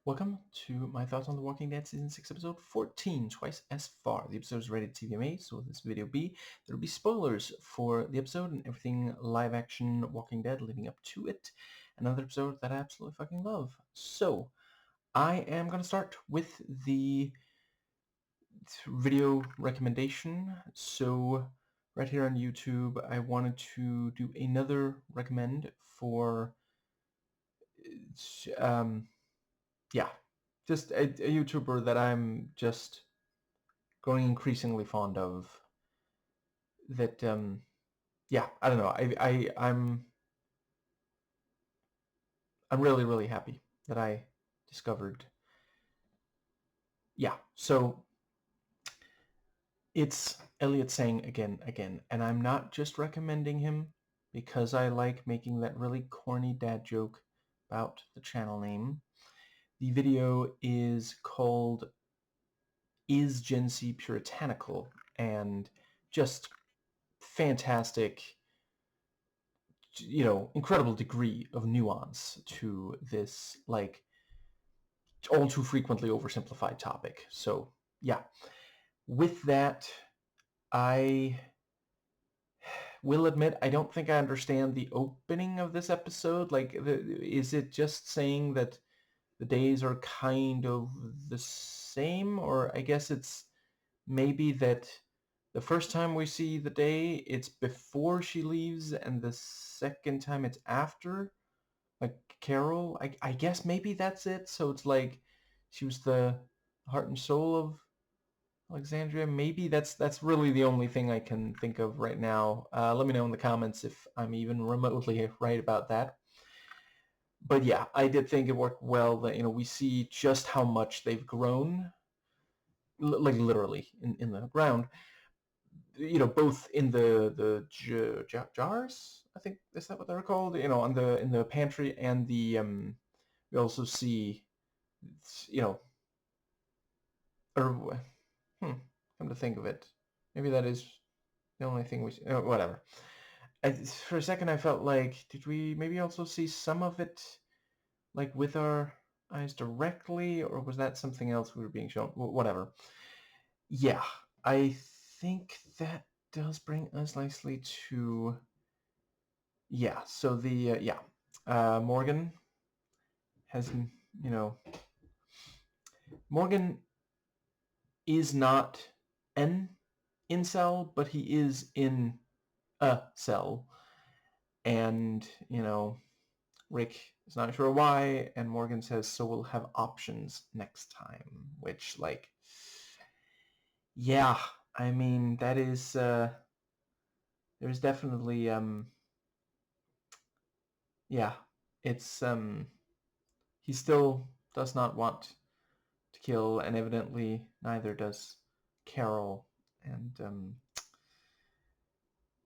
Welcome to my thoughts on The Walking Dead Season 6, Episode 14, Twice as Far. The episode is rated TVMA, so will this video be? There will be spoilers for the episode and everything live-action Walking Dead leading up to it. Another episode that I absolutely fucking love. So, I am going to start with the video recommendation. So, right here on YouTube, I wanted to do another recommend for... yeah, just a YouTuber that I'm just growing increasingly fond of. That yeah, I don't know. I'm really happy that I discovered. Yeah, so it's Elliot saying again, and I'm not just recommending him because I like making that really corny dad joke about the channel name. The video is called Is Gen Z Puritanical? And just fantastic, incredible degree of nuance to this, like, all too frequently oversimplified topic. So, yeah. With that, I will admit I don't think I understand the opening of this episode. Like, is it just saying that the days are kind of the same? Or I guess it's maybe that the first time we see the day, it's before she leaves, and the second time it's after, like Carol. I guess maybe that's it. So it's like she was the heart and soul of Alexandria. Maybe that's really the only thing I can think of right now. Let me know in the comments if I'm even remotely right about that. But yeah, I did think it worked well that, we see just how much they've grown, like literally in the ground, both in the jars. I think, is that what they're called? On the in the pantry, and the we also see, or come to think of it, maybe that is the only thing we see. Whatever. For a second, I felt like, did we maybe also see some of it, like with our eyes directly, or was that something else we were being shown? Whatever. Yeah, I think that does bring us nicely to... Yeah, so the Morgan has, Morgan is not an incel, but he is in a cell. And, Rick is not sure why, and Morgan says, so we'll have options next time, which, like, yeah, I mean, that is, there's definitely, yeah, it's, he still does not want to kill, and evidently neither does Carol. And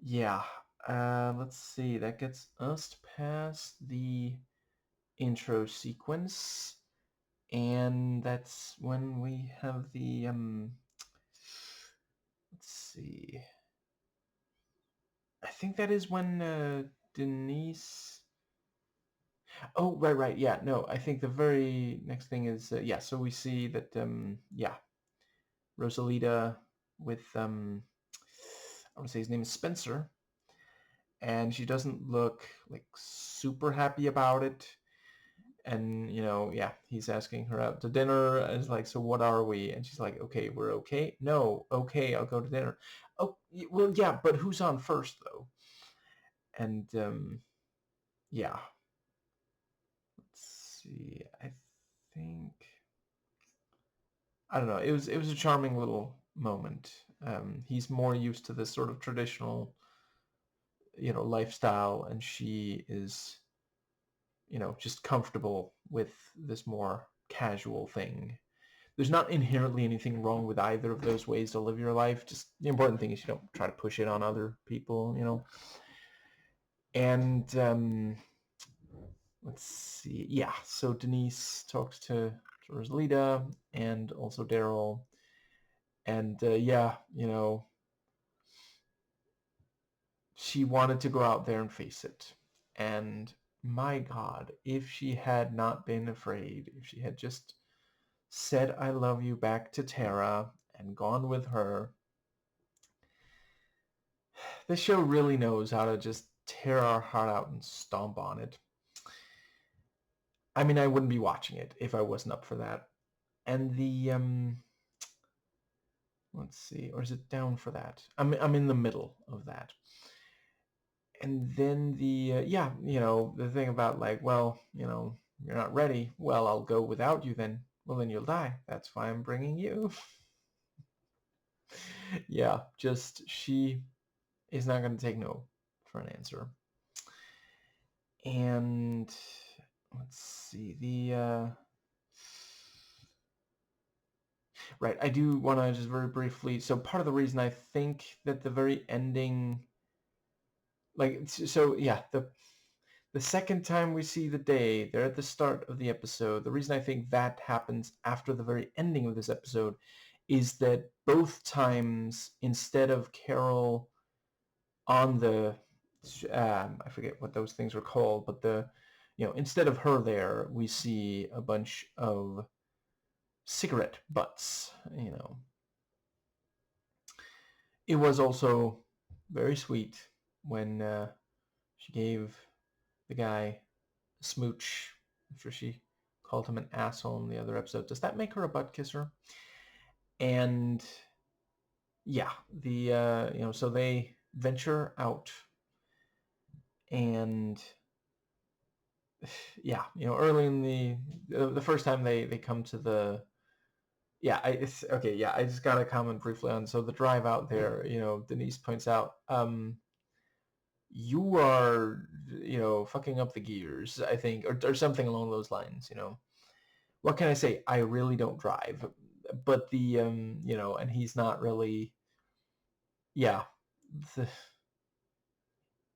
yeah, let's see. That gets us past the intro sequence, and that's when we have the let's see. I think that is when Denise... Oh, right. Yeah, no, I think the very next thing is, yeah, so we see that, yeah, Rosalita with, I want to say his name is Spencer, and she doesn't look, like, super happy about it. And, yeah, he's asking her out to dinner, and it's like, so what are we? And she's like, okay, we're okay? No, okay, I'll go to dinner. Oh, well, yeah, but who's on first, though? And, yeah. Let's see, I think... I don't know. It was a charming little moment. He's more used to this sort of traditional, lifestyle, and she is, just comfortable with this more casual thing. There's not inherently anything wrong with either of those ways to live your life. Just the important thing is you don't try to push it on other people. And let's see. Yeah, so Denise talks to Rosalita and also Daryl. And yeah, she wanted to go out there and face it. And my God, if she had not been afraid, if she had just said I love you back to Tara and gone with her. This show really knows how to just tear our heart out and stomp on it. I mean, I wouldn't be watching it if I wasn't up for that. And the let's see, or is it down for that? I'm in the middle of that. And then the yeah, the thing about like, well, you're not ready. Well, I'll go without you then. Well, then you'll die. That's why I'm bringing you. Yeah, just she is not going to take no for an answer. And let's see, the right, I do want to just very briefly, so part of the reason I think that the very ending, like, so yeah, the second time we see the day, they're at the start of the episode. The reason I think that happens after the very ending of this episode is that both times, instead of Carol on the, I forget what those things were called, but instead of her there, we see a bunch of cigarette butts. It was also very sweet when she gave the guy a smooch after she called him an asshole in the other episode. Does that make her a butt kisser? And yeah, so they venture out, and yeah, early in the first time they come to the, yeah, it's okay. Yeah, I just got to comment briefly on, so the drive out there, Denise points out, you are, fucking up the gears, I think, or something along those lines. What can I say? I really don't drive, but and he's not really, yeah, the,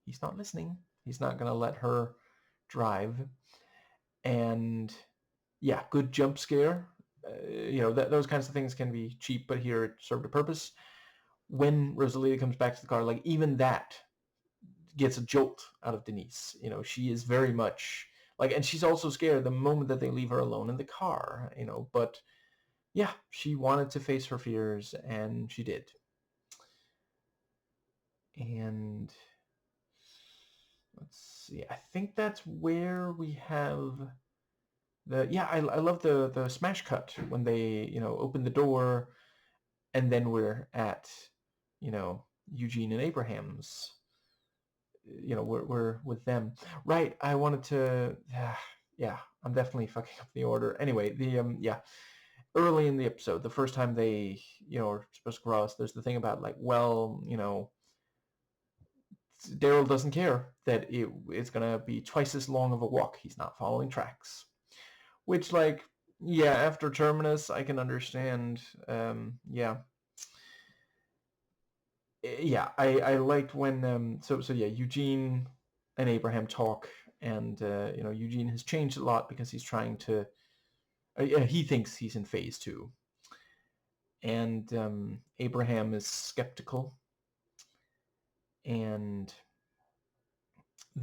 he's not listening. He's not gonna let her drive, and yeah, good jump scare. Those kinds of things can be cheap, but here it served a purpose. When Rosalita comes back to the car, like, even that gets a jolt out of Denise. She is very much like, and she's also scared the moment that they leave her alone in the car. But yeah, she wanted to face her fears, and she did. And let's see, I think that's where we have I love the smash cut when they open the door, and then we're at Eugene and Abraham's, we're with them, right? I wanted to yeah, I'm definitely fucking up the order. Anyway, yeah, early in the episode, the first time they are supposed to cross, there's the thing about like, well, Daryl doesn't care that it's gonna be twice as long of a walk. He's not following tracks. Which, like, yeah, after Terminus, I can understand. Yeah. Yeah, I liked when, so yeah, Eugene and Abraham talk, and, Eugene has changed a lot because he's trying to, he thinks he's in phase 2. And Abraham is skeptical. And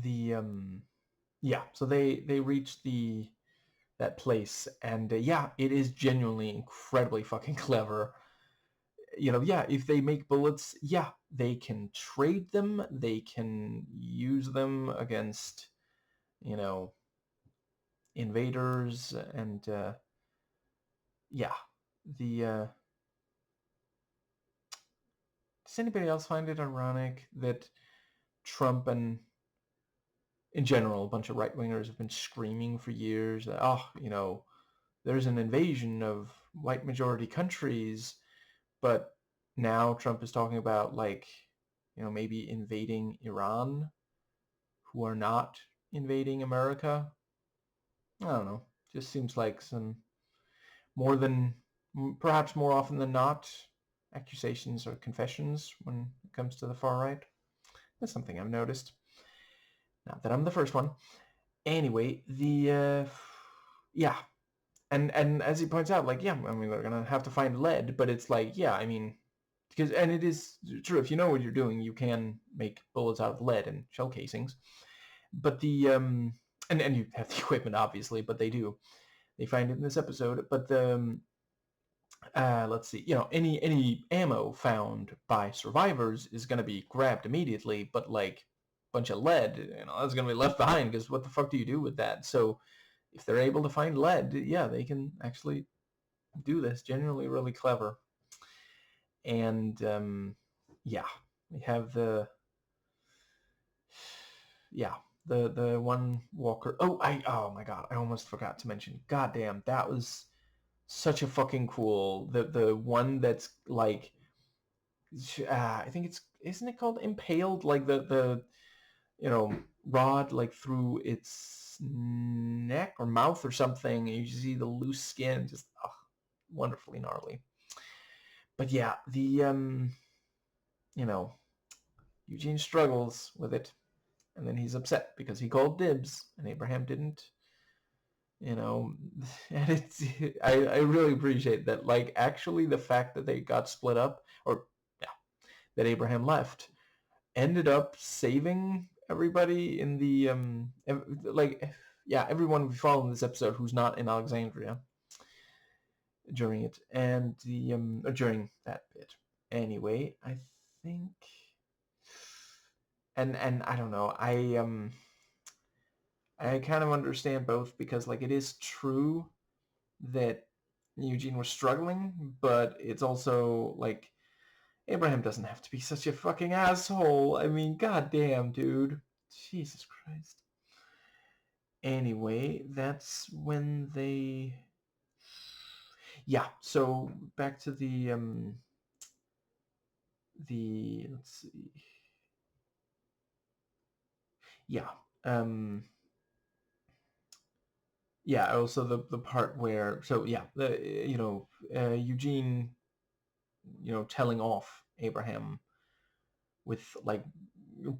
yeah, so they reach that place, and yeah, it is genuinely incredibly fucking clever. Yeah, if they make bullets, yeah, they can trade them, they can use them against, invaders, and yeah, the does anybody else find it ironic that Trump and in general a bunch of right-wingers have been screaming for years that, there's an invasion of white majority countries, but now Trump is talking about, like, maybe invading Iran, who are not invading America. I don't know. Just seems like some more than, perhaps more often than not, accusations or confessions when it comes to the far right. That's something I've noticed. Not that I'm the first one. Anyway, yeah, and as he points out, like, yeah, I mean, they're gonna have to find lead, but it's like, yeah, I mean, because, and it is true, if you know what you're doing, you can make bullets out of lead and shell casings. But and you have the equipment obviously, but they find it in this episode. But the let's see, any ammo found by survivors is going to be grabbed immediately, but like a bunch of lead, that's going to be left behind, because what the fuck do you do with that? So if they're able to find lead, yeah, they can actually do this. Genuinely really clever. And yeah, we have the one walker. Oh my god, I almost forgot to mention. Goddamn, that was such a fucking cool. The one that's like, I think isn't it called impaled? Like the rod like through its neck or mouth or something, and you see the loose skin, just wonderfully gnarly. But yeah, the Eugene struggles with it, and then he's upset because he called dibs and Abraham didn't. And it's I really appreciate that. Like, actually, the fact that they got split up, or yeah, that Abraham left, ended up saving everybody in the everyone we follow in this episode who's not in Alexandria during it, and the during that bit. Anyway, I think, and I don't know, I kind of understand both, because like it is true that Eugene was struggling, but it's also like Abraham doesn't have to be such a fucking asshole. I mean, goddamn, dude. Jesus Christ. Anyway, that's when they... Yeah, so back to let's see. Yeah. Yeah, also the part where, so yeah, Eugene, telling off Abraham with like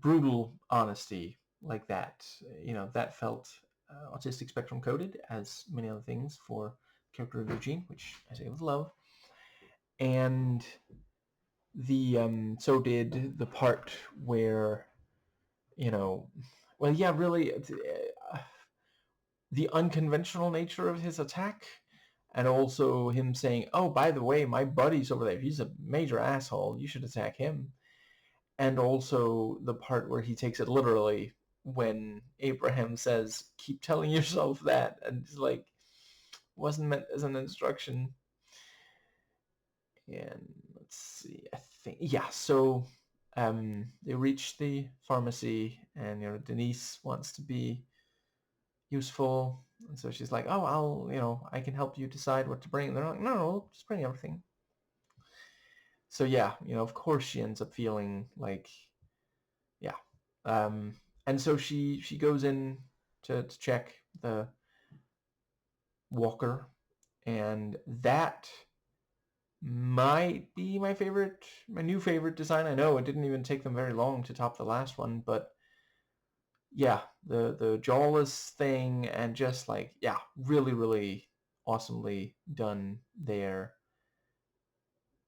brutal honesty like that, that felt autistic spectrum coded, as many other things for the character of Eugene, which I say with love. And the so did the part where, well, yeah, really, the unconventional nature of his attack, and also him saying, oh, by the way, my buddy's over there, he's a major asshole, you should attack him. And also the part where he takes it literally when Abraham says, keep telling yourself that, and it's like, wasn't meant as an instruction. And let's see, I think, yeah, so they reach the pharmacy, and Denise wants to be useful, and so she's like, oh, I can help you decide what to bring. And they're like, no, just bring everything. So yeah, of course she ends up feeling like, yeah. And so she goes in to check the walker, and that might be my new favorite design. I know it didn't even take them very long to top the last one, but yeah, the jawless thing, and just like, yeah, really, really awesomely done there.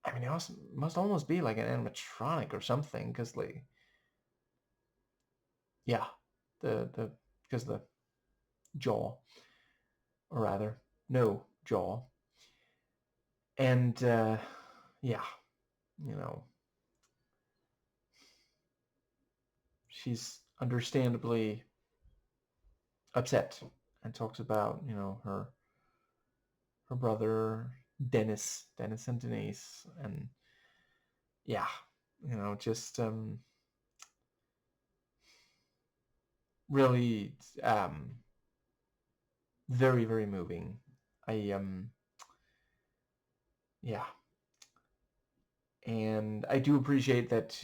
I mean, it must almost be like an animatronic or something, because like, yeah, because the jaw, or rather, no jaw, and yeah, you know, she's understandably upset, and talks about, her brother Dennis and Denise, and yeah, just really very, very moving. I Yeah, and I do appreciate that,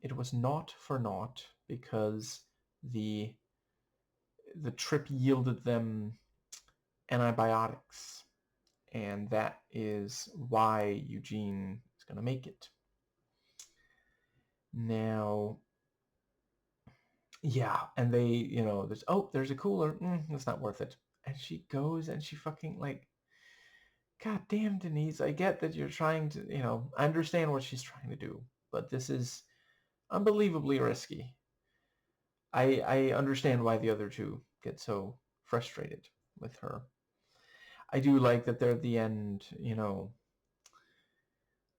it was not for naught, because the trip yielded them antibiotics, and that is why Eugene is going to make it. Now, yeah, and they, there's a cooler. That's not worth it. And she goes and she fucking, like, God damn, Denise, I get that you're trying to, I understand what she's trying to do, but this is unbelievably risky. I understand why the other two get so frustrated with her. I do like that they're at the end,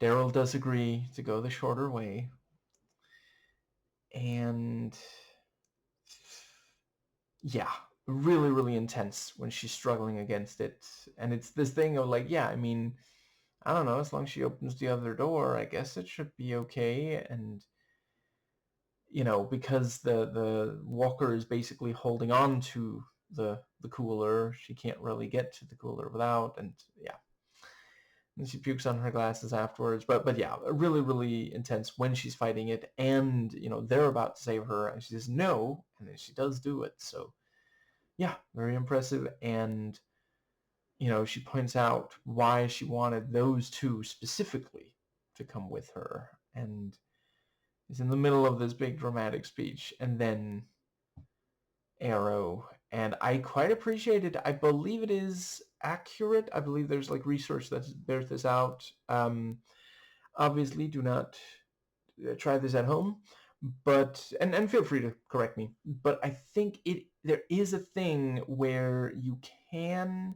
Daryl does agree to go the shorter way. And yeah, really, really intense when she's struggling against it. And it's this thing of like, yeah, I mean, I don't know, as long as she opens the other door, I guess it should be okay. And because the walker is basically holding on to the cooler, she can't really get to the cooler without, and yeah. And she pukes on her glasses afterwards. But yeah, really, really intense when she's fighting it, and they're about to save her, and she says no, and then she does do it. So yeah, very impressive. And she points out why she wanted those two specifically to come with her, and is in the middle of this big dramatic speech, and then Arrow, and I quite appreciate it. I believe it is accurate. I believe there's like research that bears this out. Obviously, do not try this at home, but and feel free to correct me. But I think there is a thing where you can,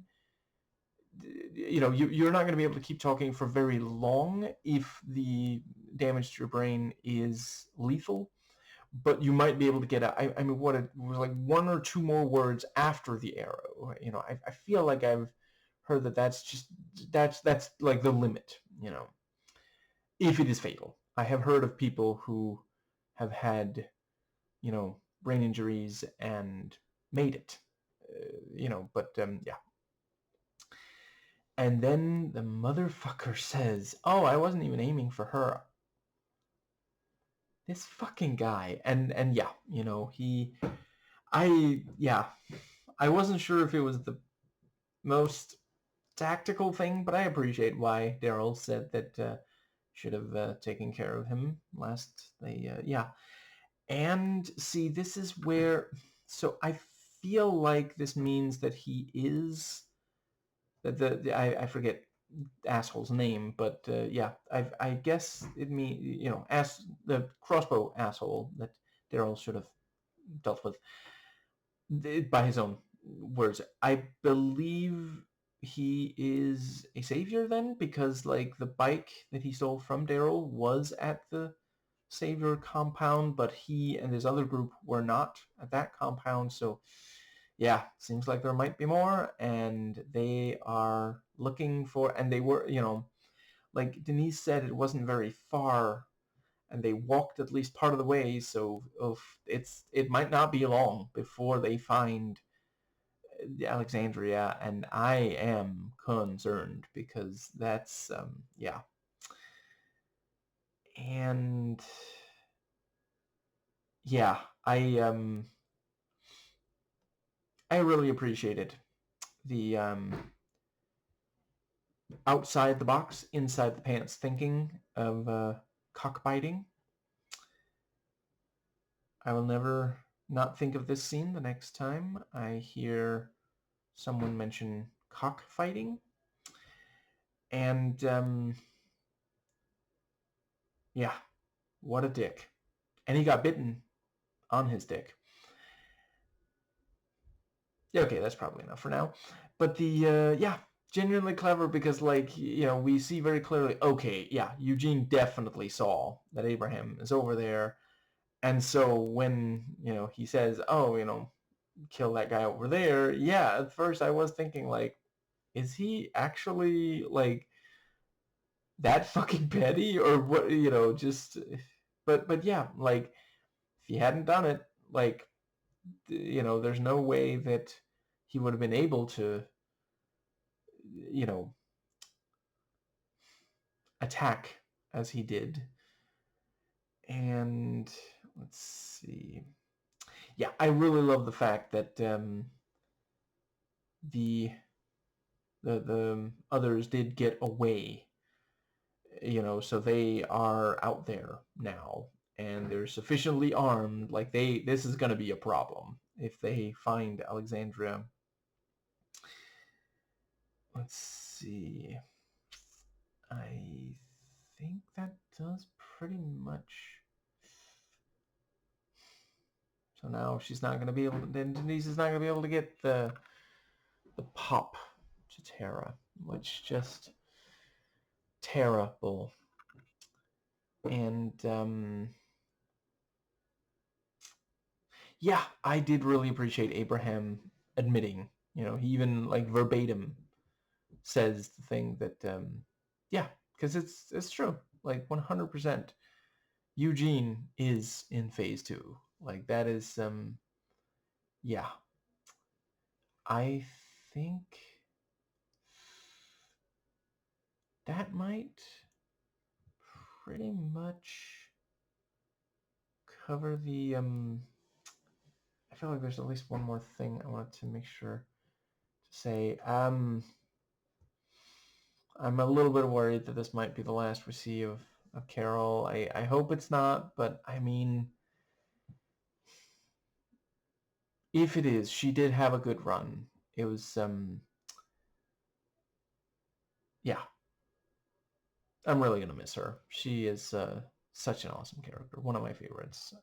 you're not going to be able to keep talking for very long if the damage to your brain is lethal. But you might be able to get out. I mean, what it was like one or two more words after the arrow. I feel like I've heard that's like the limit. If it is fatal. I have heard of people who have had, brain injuries and made it. But yeah. And then the motherfucker says, "Oh, I wasn't even aiming for her." This fucking guy, and yeah, yeah, I wasn't sure if it was the most tactical thing, but I appreciate why Daryl said that should have taken care of him last. Yeah, and see, this is where. So I feel like this means that he is that I forget asshole's name, but yeah, I guess it means the crossbow asshole that Daryl should have dealt with by his own words. I believe he is a savior then, because like the bike that he stole from Daryl was at the savior compound, but he and his other group were not at that compound. So yeah, seems like there might be more, and they are looking for, and they were, like Denise said, it wasn't very far, and they walked at least part of the way, so it might not be long before they find Alexandria, and I am concerned because that's yeah. And yeah, I really appreciated the outside the box, inside the pants thinking of cockbiting. I will never not think of this scene the next time I hear someone mention cockfighting. And yeah, what a dick. And he got bitten on his dick. Yeah, okay, that's probably enough for now. But yeah, genuinely clever because, like, we see very clearly, okay, yeah, Eugene definitely saw that Abraham is over there. And so when, he says, oh, kill that guy over there, yeah, at first I was thinking, like, is he actually, like, that fucking petty? Or what, just... But yeah, like, if he hadn't done it, like, there's no way that he would have been able to, you know, attack as he did. And let's see. Yeah, I really love the fact that the others did get away, so they are out there now, and they're sufficiently armed. Like this is going to be a problem if they find Alexandria. Let's see. I think that does pretty much So now she's not going to be able to, then Denise is not going to be able to get the pop to Tara, which just terrible. And yeah, I did really appreciate Abraham admitting, he even like verbatim says the thing that yeah, because it's true, like 100%. Eugene is in phase 2. Like that is yeah. I think that might pretty much cover the I feel like there's at least one more thing I wanted to make sure to say. I'm a little bit worried that this might be the last we see of Carol. I hope it's not, but I mean, if it is, she did have a good run. It was yeah, I'm really gonna miss her. She is such an awesome character, one of my favorites.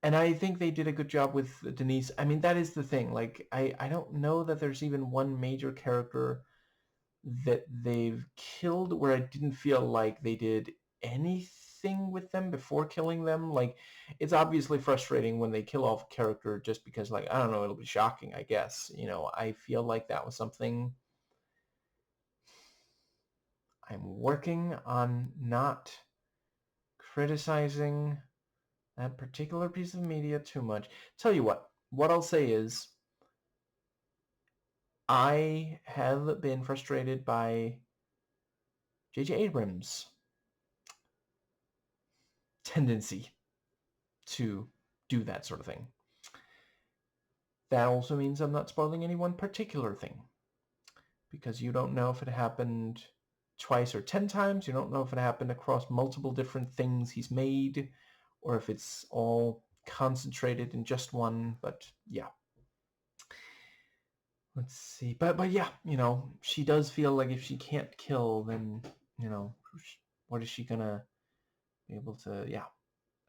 And I think they did a good job with Denise. I mean, that is the thing. Like, I don't know that there's even one major character that they've killed where I didn't feel like they did anything with them before killing them. Like, it's obviously frustrating when they kill off a character just because, like, I don't know, it'll be shocking, I guess. I feel like that was something I'm working on not criticizing that particular piece of media too much. Tell you what I'll say is I have been frustrated by J.J. Abrams' tendency to do that sort of thing. That also means I'm not spoiling any one particular thing, because you don't know if it happened twice or 10 times. You don't know if it happened across multiple different things he's made, or if it's all concentrated in just one. But yeah. Let's see. But yeah, she does feel like if she can't kill, then, what is she gonna be able to, yeah.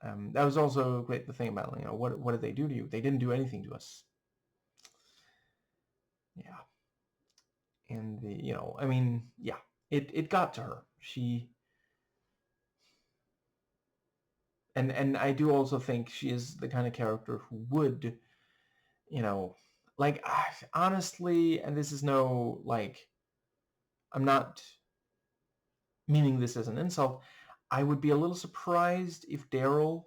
That was also great, the thing about, what did they do to you? They didn't do anything to us. Yeah. And I mean, yeah, it got to her. And I do also think she is the kind of character who would, like, honestly, and this is no, like, I'm not meaning this as an insult, I would be a little surprised if Daryl,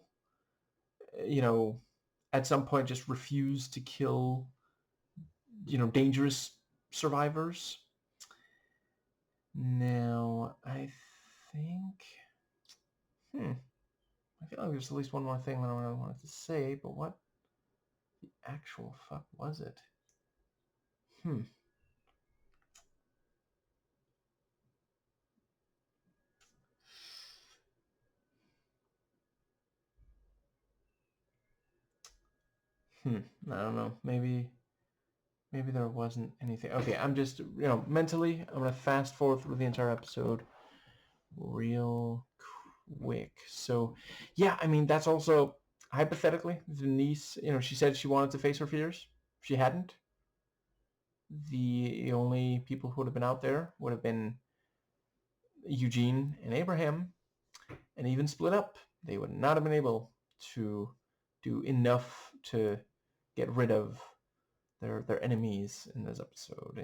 at some point just refused to kill, dangerous survivors. Now, I think, I feel like there's at least one more thing that I really wanted to say, but what the actual fuck was it? I don't know. Maybe there wasn't anything. Okay, I'm just, mentally, I'm going to fast forward through the entire episode real quick. So, yeah, I mean, that's also, hypothetically, Denise, she said she wanted to face her fears. She hadn't. The only people who would have been out there would have been Eugene and Abraham, and even split up, they would not have been able to do enough to get rid of their enemies in this episode.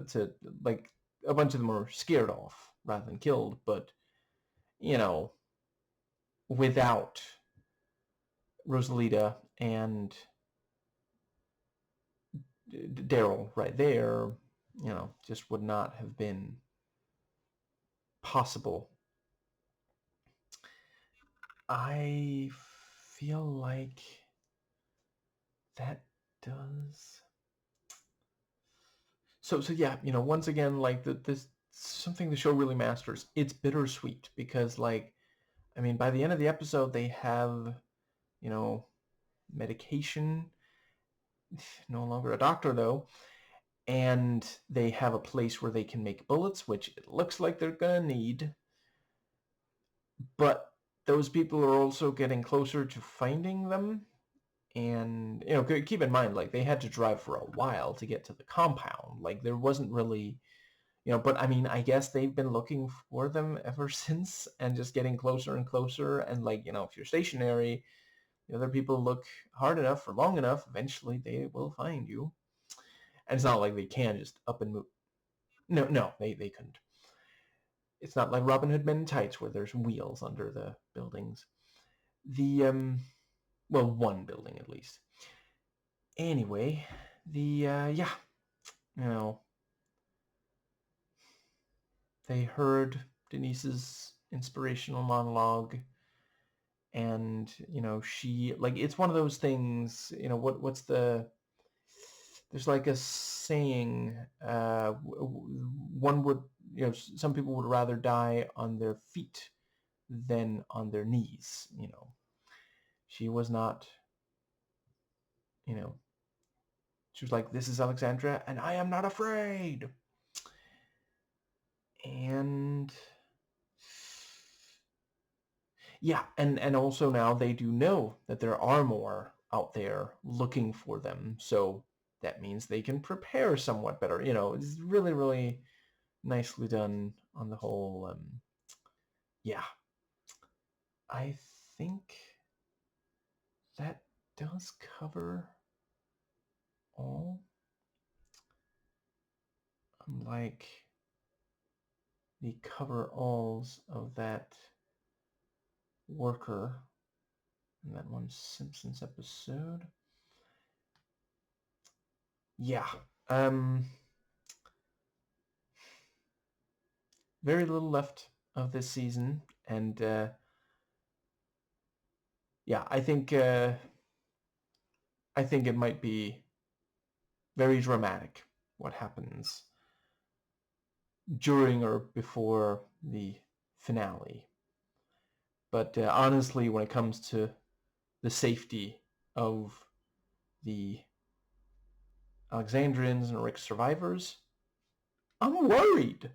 To, like, a bunch of them were scared off rather than killed, but without Rosalita and Daryl right there, just would not have been possible. I feel like that does. So yeah, once again, like this something the show really masters. It's bittersweet because, like, I mean, by the end of the episode, they have, medication. No longer a doctor though, and they have a place where they can make bullets, which it looks like they're gonna need. But those people are also getting closer to finding them. And, keep in mind, like, they had to drive for a while to get to the compound. Like, there wasn't really, but I mean, I guess they've been looking for them ever since and just getting closer and closer. And, like, if you're stationary, the other people look hard enough for long enough, eventually they will find you. And it's not like they can just up and move. No, they couldn't. It's not like Robin Hood Men in Tights where there's wheels under the buildings. Well, one building at least. Anyway, yeah, they heard Denise's inspirational monologue, and, she, like, it's one of those things, what's there's like a saying, one would, some people would rather die on their feet than on their knees, She was not, she was like, this is Alexandra, and I am not afraid. And yeah, and also now they do know that there are more out there looking for them, so that means they can prepare somewhat better. It's really, really nicely done on the whole. Yeah, I think that does cover all. Like the cover-alls of that worker in that one Simpsons episode. Yeah. Very little left of this season, and yeah, I think it might be very dramatic what happens during or before the finale. But honestly, when it comes to the safety of the Alexandrians and Rick survivors, I'm worried.